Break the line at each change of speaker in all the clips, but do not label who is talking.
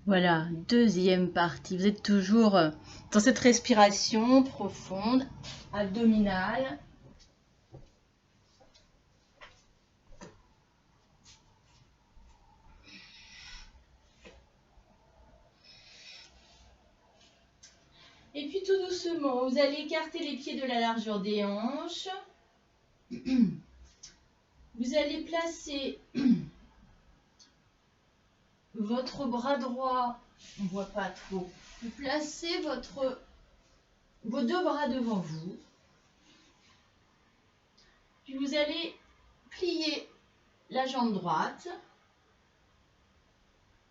Voilà, deuxième partie. Vous êtes toujours dans cette respiration profonde, abdominale. Et puis tout doucement, vous allez écarter les pieds de la largeur des hanches. Vous allez placer votre bras droit, on ne voit pas trop, vous placez vos deux bras devant vous. Puis vous allez plier la jambe droite,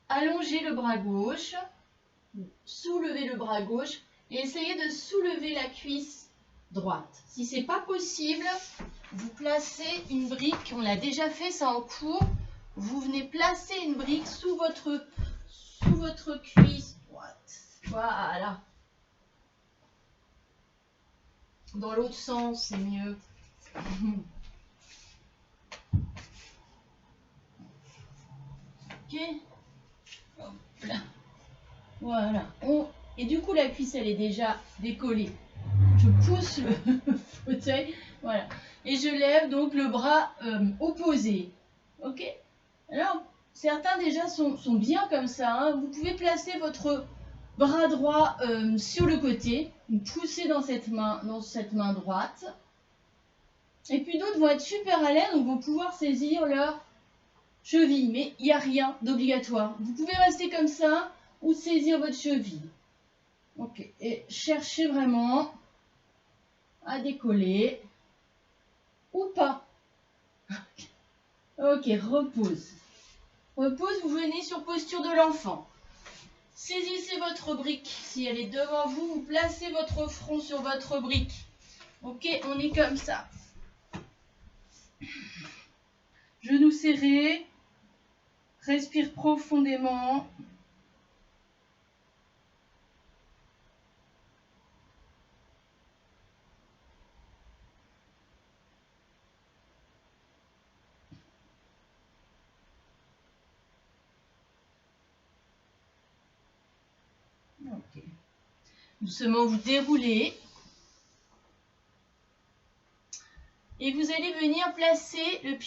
allonger le bras gauche, soulever le bras gauche et essayez de soulever la cuisse droite. Si ce n'est pas possible, vous placez une brique, on l'a déjà fait ça en cours, vous venez placer une brique sous votre cuisse droite. Voilà. Dans l'autre sens, c'est mieux. Ok. Hop là. Voilà. Et du coup, la cuisse, elle est déjà décollée. Je pousse le fauteuil. Voilà. Et je lève donc le bras opposé. Ok. Alors, certains déjà sont bien comme ça. Hein. Vous pouvez placer votre bras droit sur le côté. Vous poussez dans cette main droite. Et puis d'autres vont être super à l'aise, donc vont pouvoir saisir leur cheville. Mais il n'y a rien d'obligatoire. Vous pouvez rester comme ça ou saisir votre cheville. Ok. Et cherchez vraiment à décoller ou pas. Ok, repose. Repose, vous venez sur posture de l'enfant. Saisissez votre brique. Si elle est devant vous, vous placez votre front sur votre brique. Ok, on est comme ça. Genoux serrés. Respire profondément. Ok. Doucement, vous déroulez. Et vous allez venir placer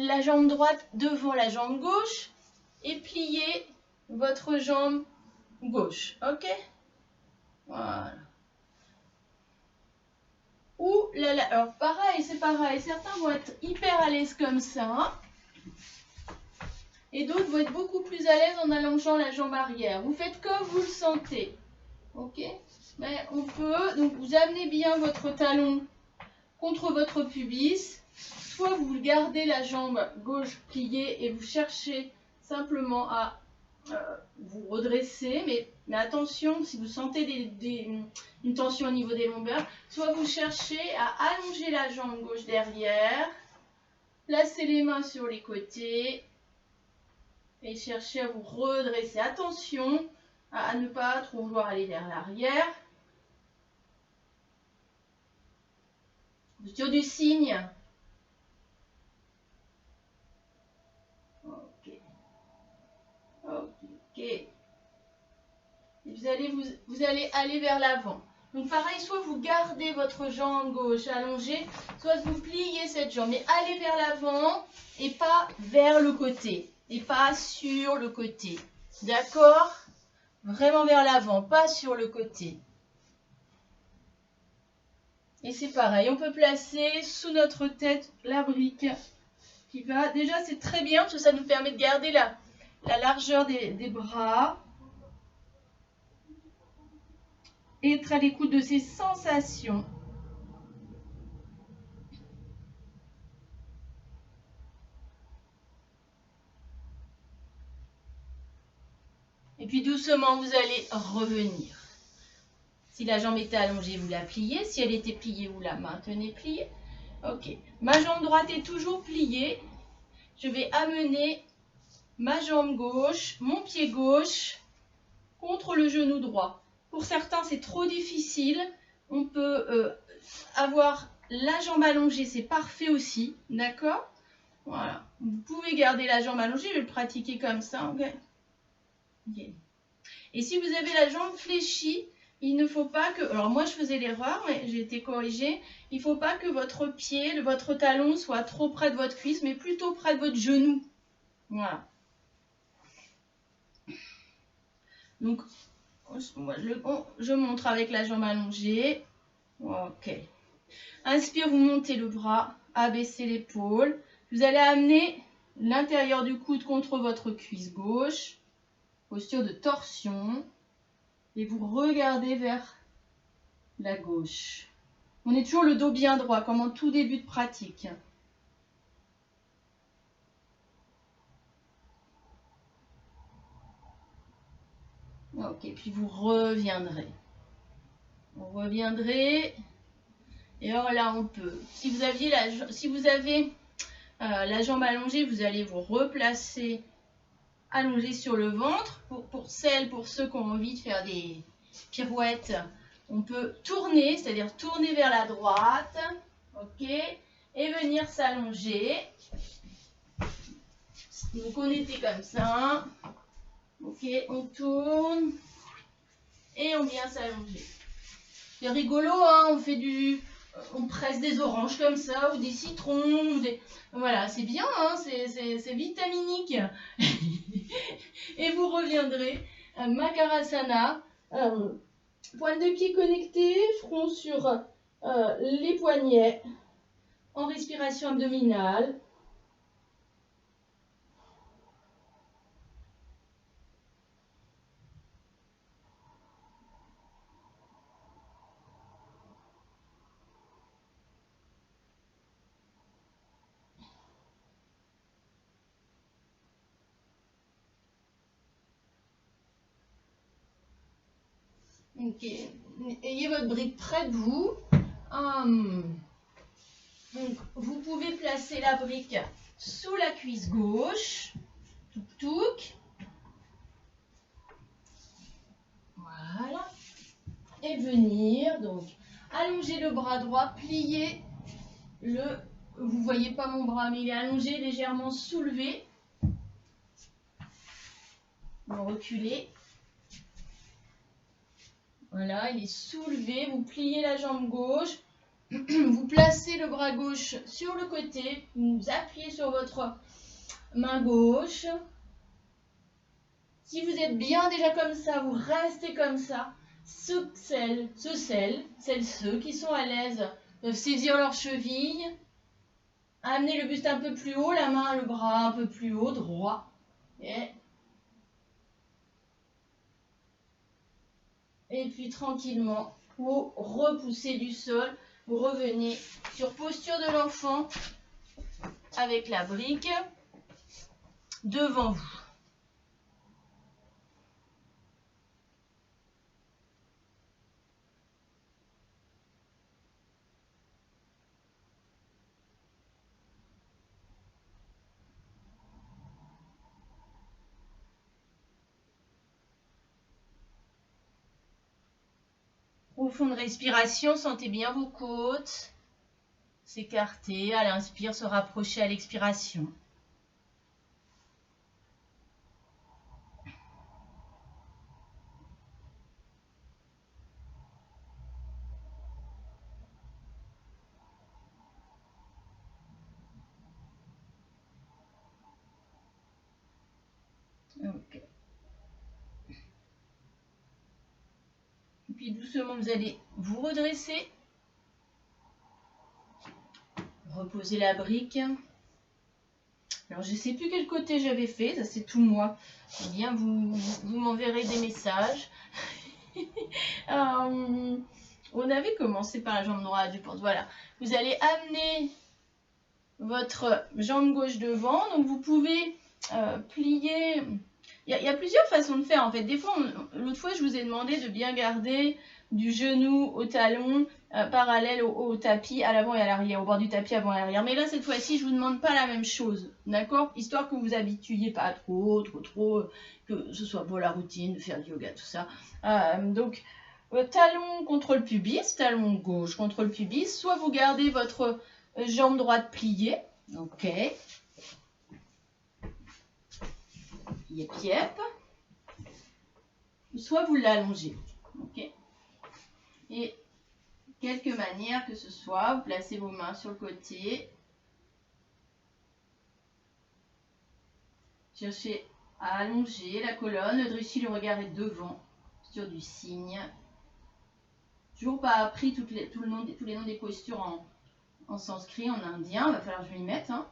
la jambe droite devant la jambe gauche et plier votre jambe gauche. Ok? Voilà. Ou alors pareil, c'est pareil. Certains vont être hyper à l'aise comme ça. Et d'autres vont être beaucoup plus à l'aise en allongeant la jambe arrière. Vous faites comme vous le sentez. Ok? Mais on peut, donc vous amenez bien votre talon contre votre pubis. Soit vous gardez la jambe gauche pliée et vous cherchez simplement à vous redresser. Mais attention, si vous sentez une tension au niveau des lombaires, soit vous cherchez à allonger la jambe gauche derrière, placer les mains sur les côtés et cherchez à vous redresser. Attention à ne pas trop vouloir aller vers l'arrière. Posture du cygne. Ok. Ok. Et vous allez aller vers l'avant. Donc pareil, soit vous gardez votre jambe gauche allongée, soit vous pliez cette jambe. Mais allez vers l'avant et pas vers le côté. Et pas sur le côté. D'accord? Vraiment vers l'avant, pas sur le côté. Et c'est pareil, on peut placer sous notre tête la brique qui va. Déjà, c'est très bien parce que ça nous permet de garder la largeur des bras. Et être à l'écoute de ses sensations. Et puis doucement, vous allez revenir. Si la jambe était allongée, vous la pliez. Si elle était pliée, vous la maintenez pliée. Ok. Ma jambe droite est toujours pliée. Je vais amener ma jambe gauche, mon pied gauche contre le genou droit. Pour certains, c'est trop difficile. On peut avoir la jambe allongée, c'est parfait aussi. D'accord? Voilà. Vous pouvez garder la jambe allongée. Je vais le pratiquer comme ça. Ok. Et si vous avez la jambe fléchie, il ne faut pas que... Alors moi je faisais l'erreur, mais j'ai été corrigée. Il ne faut pas que votre pied, votre talon soit trop près de votre cuisse, mais plutôt près de votre genou. Voilà. Donc, je montre avec la jambe allongée. Ok. Inspire, vous montez le bras, abaissez l'épaule. Vous allez amener l'intérieur du coude contre votre cuisse gauche. Posture de torsion. Et vous regardez vers la gauche. On est toujours le dos bien droit, comme en tout début de pratique. Ok, puis vous reviendrez. Vous reviendrez. Et alors là, on peut. Si vous avez la jambe allongée, vous allez vous replacer allongé sur le ventre. Pour ceux qui ont envie de faire des pirouettes, on peut tourner, c'est-à-dire tourner vers la droite. Ok. Et venir s'allonger. Donc on était comme ça. Ok, on tourne. Et on vient s'allonger. C'est rigolo, hein, on presse des oranges comme ça, ou des citrons, voilà, c'est bien, hein, c'est vitaminique. Et vous reviendrez à Makarasana, pointe de pied connectée, front sur les poignets, en respiration abdominale. Ok, ayez votre brique près de vous. Donc, vous pouvez placer la brique sous la cuisse gauche. Touk touk. Voilà. Et venir, donc, allonger le bras droit, plier le... Vous voyez pas mon bras, mais il est allongé, légèrement soulevé. Vous reculez. Voilà, il est soulevé. Vous pliez la jambe gauche. Vous placez le bras gauche sur le côté. Vous appuyez sur votre main gauche. Si vous êtes bien déjà comme ça, vous restez comme ça. Ceux qui sont à l'aise peuvent saisir leurs chevilles. Amenez le buste un peu plus haut, la main, le bras un peu plus haut, droit. Et puis tranquillement, vous repoussez du sol. Vous revenez sur posture de l'enfant avec la brique devant vous. Profond de respiration, sentez bien vos côtes s'écarter. À l'inspire, se rapprocher à l'expiration. Ok. Et puis doucement, vous allez vous redresser. Reposez la brique. Alors, je ne sais plus quel côté j'avais fait, ça c'est tout moi. Eh bien, vous m'enverrez des messages. On avait commencé par la jambe droite, je pense. Voilà. Vous allez amener votre jambe gauche devant. Donc, vous pouvez plier. Il y a plusieurs façons de faire, en fait. Des fois, l'autre fois, je vous ai demandé de bien garder du genou au talon parallèle au tapis, à l'avant et à l'arrière, au bord du tapis avant et arrière. Mais là, cette fois-ci, je ne vous demande pas la même chose, d'accord? Histoire que vous vous habituiez pas trop, que ce soit pour la routine, de faire du yoga, tout ça. Donc, talon contre le pubis, talon gauche contre le pubis. Soit vous gardez votre jambe droite pliée, ok. Yep, yep. soit vous l'allongez. Ok. Et quelque manière que ce soit, vous placez vos mains sur le côté. Cherchez à allonger la colonne. Le drishti, le regard est devant, sur du cygne. Toujours pas appris tous les noms des postures en sanskrit, en indien. Il va falloir que je m'y mette. Hein.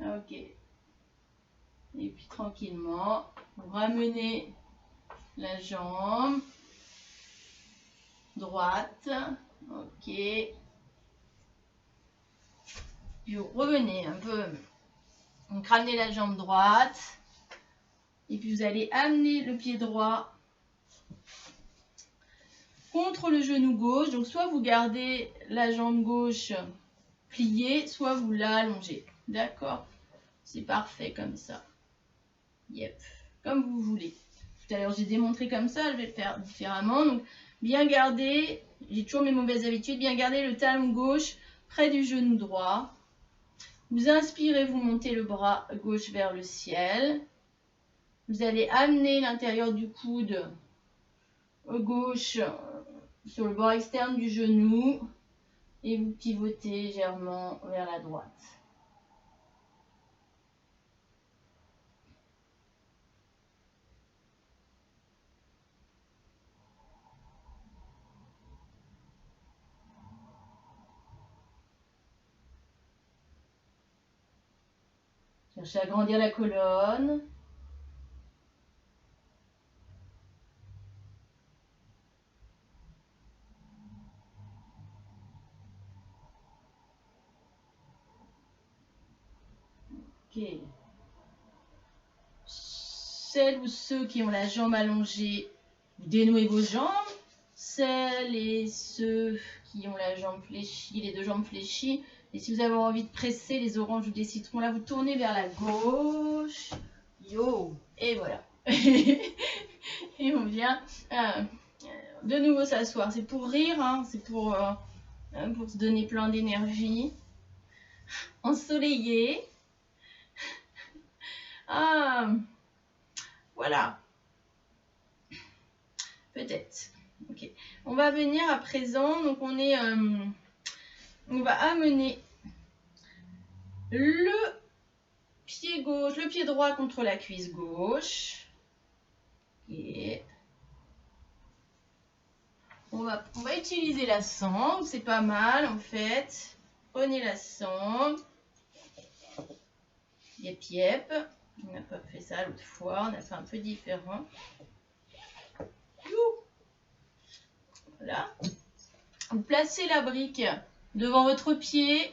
Ok. Et puis tranquillement, vous ramenez la jambe droite. Ok. Puis vous revenez un peu. Donc ramenez la jambe droite. Et puis vous allez amener le pied droit contre le genou gauche. Donc soit vous gardez la jambe gauche pliée, soit vous l'allongez. D'accord? C'est parfait comme ça. Yep. Comme vous voulez. Tout à l'heure j'ai démontré comme ça, je vais le faire différemment. Donc bien garder, j'ai toujours mes mauvaises habitudes, bien garder le talon gauche près du genou droit. Vous inspirez, vous montez le bras gauche vers le ciel. Vous allez amener l'intérieur du coude gauche sur le bord externe du genou et vous pivotez légèrement vers la droite. Cherchez à agrandir la colonne. Ok. Celles ou ceux qui ont la jambe allongée, vous dénouez vos jambes. Celles et ceux qui ont la jambe fléchie, les deux jambes fléchies. Et si vous avez envie de presser les oranges ou des citrons, là, vous tournez vers la gauche. Yo. Et voilà. Et on vient de nouveau s'asseoir. C'est pour rire, hein, c'est pour se donner plein d'énergie. Ensoleillé. Voilà. Peut-être. Ok. On va venir à présent. Donc on va amener le pied gauche, le pied droit contre la cuisse gauche. Et on va utiliser la sangle. C'est pas mal en fait. Prenez la sangle. Yep, yep. On n'a pas fait ça l'autre fois. On a fait un peu différent. Voilà. Vous placez la brique devant votre pied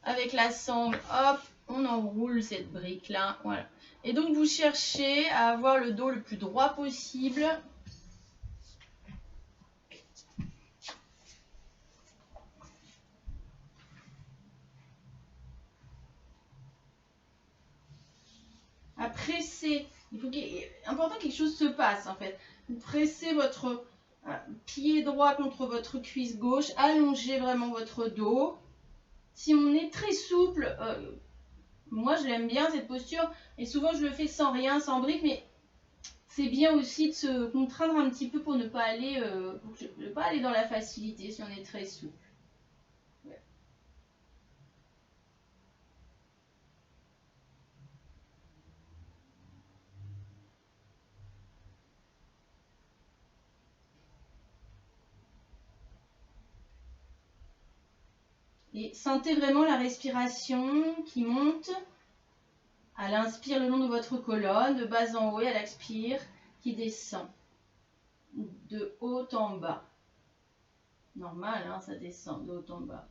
avec la sangle. Hop, on enroule cette brique là. Voilà. Et donc vous cherchez à avoir le dos le plus droit possible. À presser. Important que quelque chose se passe en fait. Vous pressez votre pied droit contre votre cuisse gauche, allongez vraiment votre dos. Si on est très souple, moi je l'aime bien cette posture, et souvent je le fais sans rien, sans brique, mais c'est bien aussi de se contraindre un petit peu pour ne pas aller, dans la facilité si on est très souple. Ouais. Et sentez vraiment la respiration qui monte. Elle inspire le long de votre colonne, de bas en haut, et elle expire, qui descend de haut en bas. Normal, hein, ça descend de haut en bas.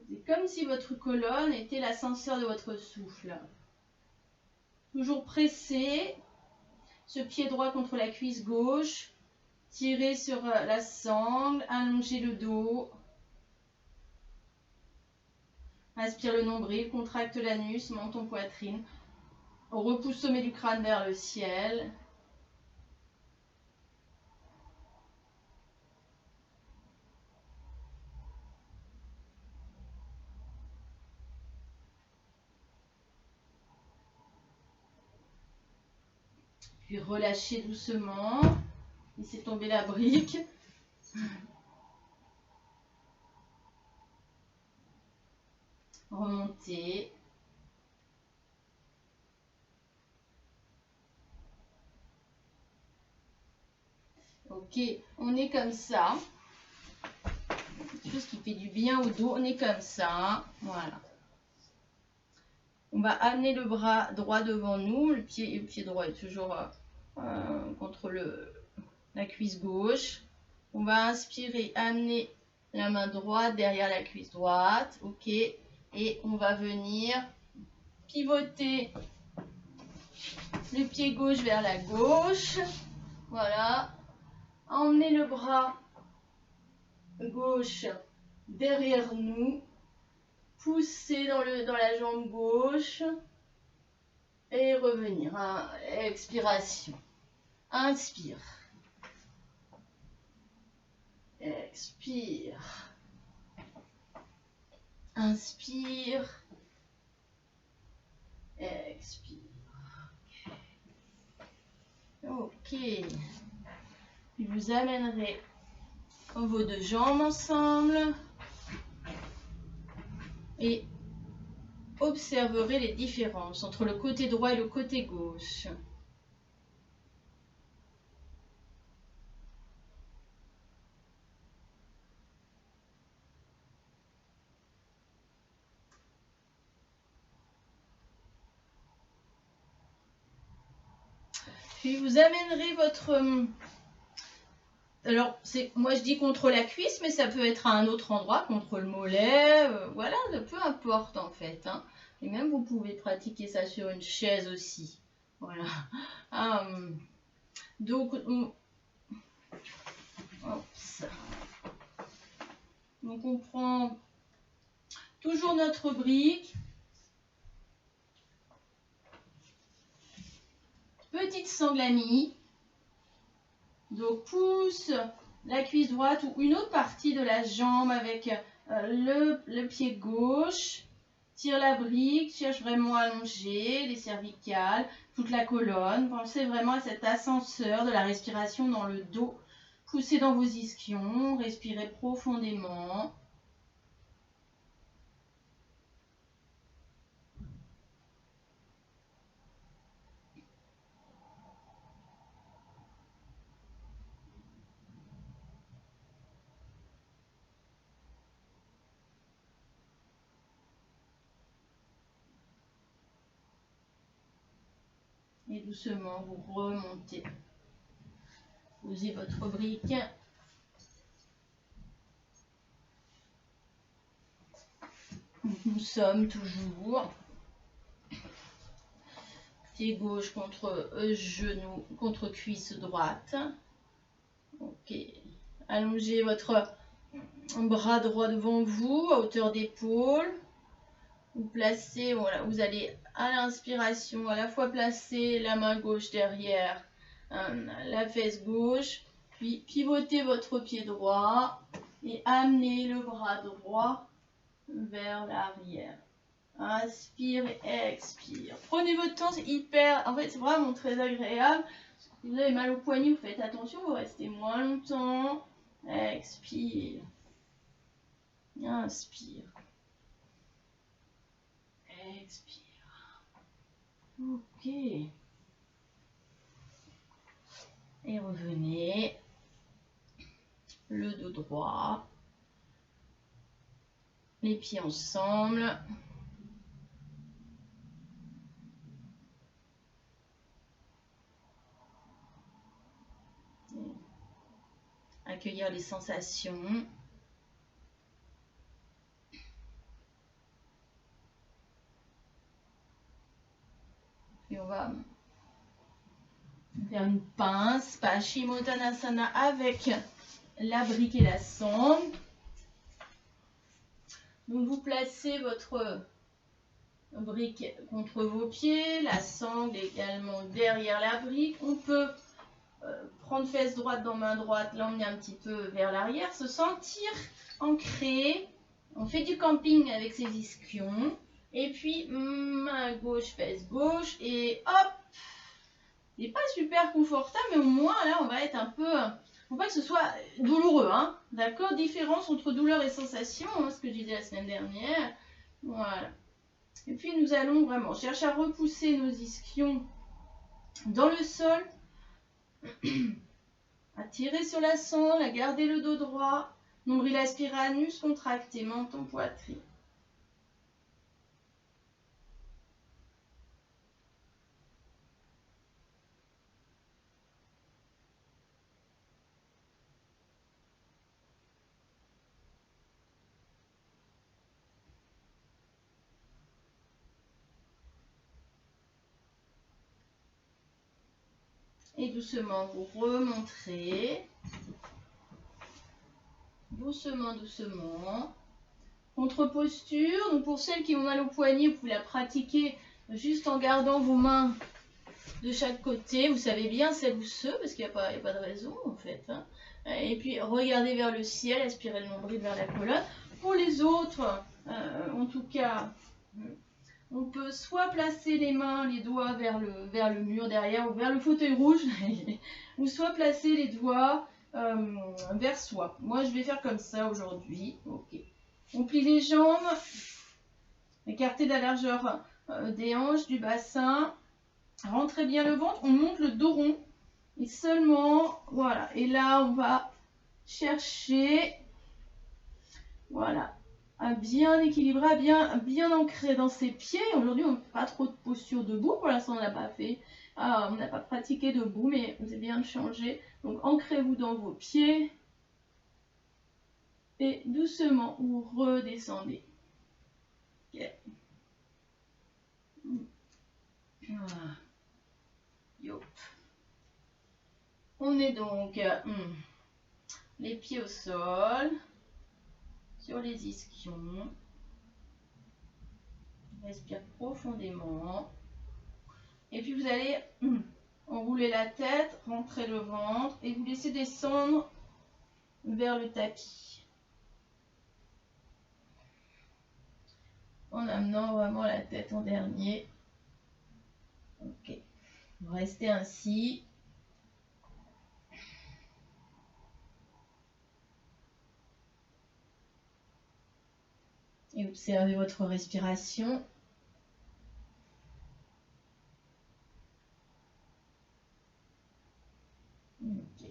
C'est comme si votre colonne était l'ascenseur de votre souffle. Toujours pressé, ce pied droit contre la cuisse gauche, tirez sur la sangle, allongez le dos. Inspire le nombril, contracte l'anus, menton, poitrine. On repousse le sommet du crâne vers le ciel. Puis relâchez doucement. Laissez tomber la brique. Remontez. Ok, on est comme ça. Quelque chose qui fait du bien au dos. On est comme ça. Voilà. On va amener le bras droit devant nous. Le pied droit est toujours contre la cuisse gauche. On va inspirer, amener la main droite derrière la cuisse droite. Ok. Et on va venir pivoter le pied gauche vers la gauche. Voilà. Emmener le bras gauche derrière nous. Pousser dans la jambe gauche. Et revenir. Expiration. Inspire. Expire. Inspire. Expire. Ok. Puis vous amènerez vos deux jambes ensemble. Et observerez les différences entre le côté droit et le côté gauche. Puis vous amènerez votre... Alors, moi je dis contre la cuisse, mais ça peut être à un autre endroit, contre le mollet, voilà, peu importe en fait. Hein. Et même vous pouvez pratiquer ça sur une chaise aussi. Voilà. Donc, on prend toujours notre brique. Petite sangle amie. Donc pousse la cuisse droite ou une autre partie de la jambe avec le pied gauche. Tire la brique, cherche vraiment à allonger les cervicales, toute la colonne. Pensez vraiment à cet ascenseur de la respiration dans le dos. Poussez dans vos ischions, respirez profondément. Et doucement, vous remontez. Posez votre brique. Nous sommes toujours pied gauche contre genou, contre cuisse droite. Ok. Allongez votre bras droit devant vous, à hauteur d'épaule. Vous placez, voilà, vous allez à l'inspiration à la fois placer la main gauche derrière la fesse gauche, puis pivotez votre pied droit et amenez le bras droit vers l'arrière. Inspire et expire. Prenez votre temps, c'est hyper, en fait c'est vraiment très agréable. Si vous avez mal au poignet, vous faites attention, vous restez moins longtemps. Expire. Inspire. Expire. Ok. Et revenez. Le dos droit. Les pieds ensemble. Accueillir les sensations. Puis on va faire une pince, Paschimottanasana avec la brique et la sangle. Donc vous placez votre brique contre vos pieds, la sangle également derrière la brique. On peut prendre fesse droite dans main droite, l'emmener un petit peu vers l'arrière, se sentir ancré. On fait du camping avec ses ischions. Et puis main gauche, fesse gauche et hop, Il n'est pas super confortable, mais au moins là on va être un peu... Faut pas que ce soit douloureux, hein. D'accord? Différence entre douleur et sensation, hein, ce que je disais la semaine dernière. Voilà. Et puis nous allons vraiment chercher à repousser nos ischions dans le sol. À tirer sur la sangle, à garder le dos droit. Nombril aspiré, anus contracté, menton, poitrine. Et doucement, vous remontrez. Doucement, doucement. Contre-posture. Donc pour celles qui ont mal au poignet, vous pouvez la pratiquer juste en gardant vos mains de chaque côté. Vous savez bien celle ou ceux, parce qu'il n'y a pas de raison en fait. Hein. Et puis regardez vers le ciel, aspirez le nombril vers la colonne. Pour les autres, en tout cas, on peut soit placer les mains, les doigts vers le mur derrière ou vers le fauteuil rouge, ou soit placer les doigts vers soi. Moi, je vais faire comme ça aujourd'hui. Ok. On plie les jambes, écartez la largeur des hanches, du bassin. Rentrez bien le ventre, on monte le dos rond. Et seulement, voilà. Et là, on va chercher, voilà, à bien équilibrer, à bien ancrer dans ses pieds. Aujourd'hui, on n'a pas trop de posture debout. Pour l'instant, on n'a pas fait, on n'a pas pratiqué debout, mais c'est bien de changer. Donc, ancrez-vous dans vos pieds. Et doucement, vous redescendez. Ok. Voilà. Yop. On est donc les pieds au sol, sur les ischions. Respire profondément. Et puis vous allez enrouler la tête, rentrer le ventre et vous laisser descendre vers le tapis. En amenant vraiment la tête en dernier. Ok. Vous restez ainsi. Et observez votre respiration. Ok.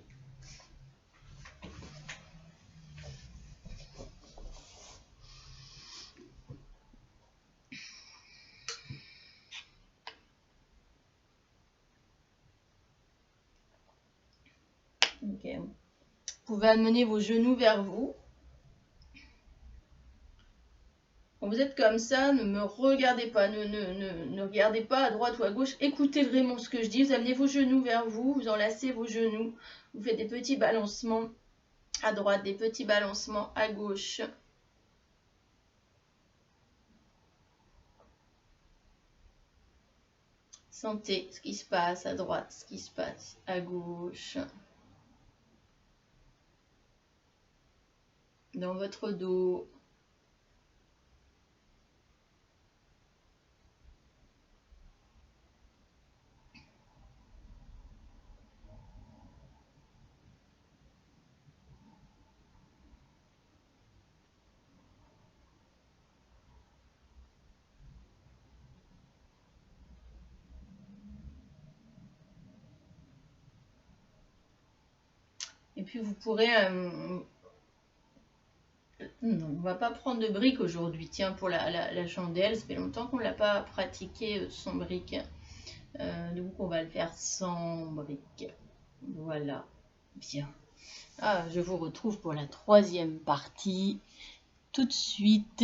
Ok. Vous pouvez amener vos genoux vers vous. Quand vous êtes comme ça, ne me regardez pas, ne regardez pas à droite ou à gauche. Écoutez vraiment ce que je dis. Vous amenez vos genoux vers vous, vous enlacez vos genoux. Vous faites des petits balancements à droite, des petits balancements à gauche. Sentez ce qui se passe à droite, ce qui se passe à gauche. Dans votre dos. Et puis vous pourrez... non, on va pas prendre de briques aujourd'hui. Tiens, pour la chandelle, ça fait longtemps qu'on ne l'a pas pratiqué sans briques. Donc on va le faire sans briques. Voilà. Bien. Ah, je vous retrouve pour la troisième partie tout de suite.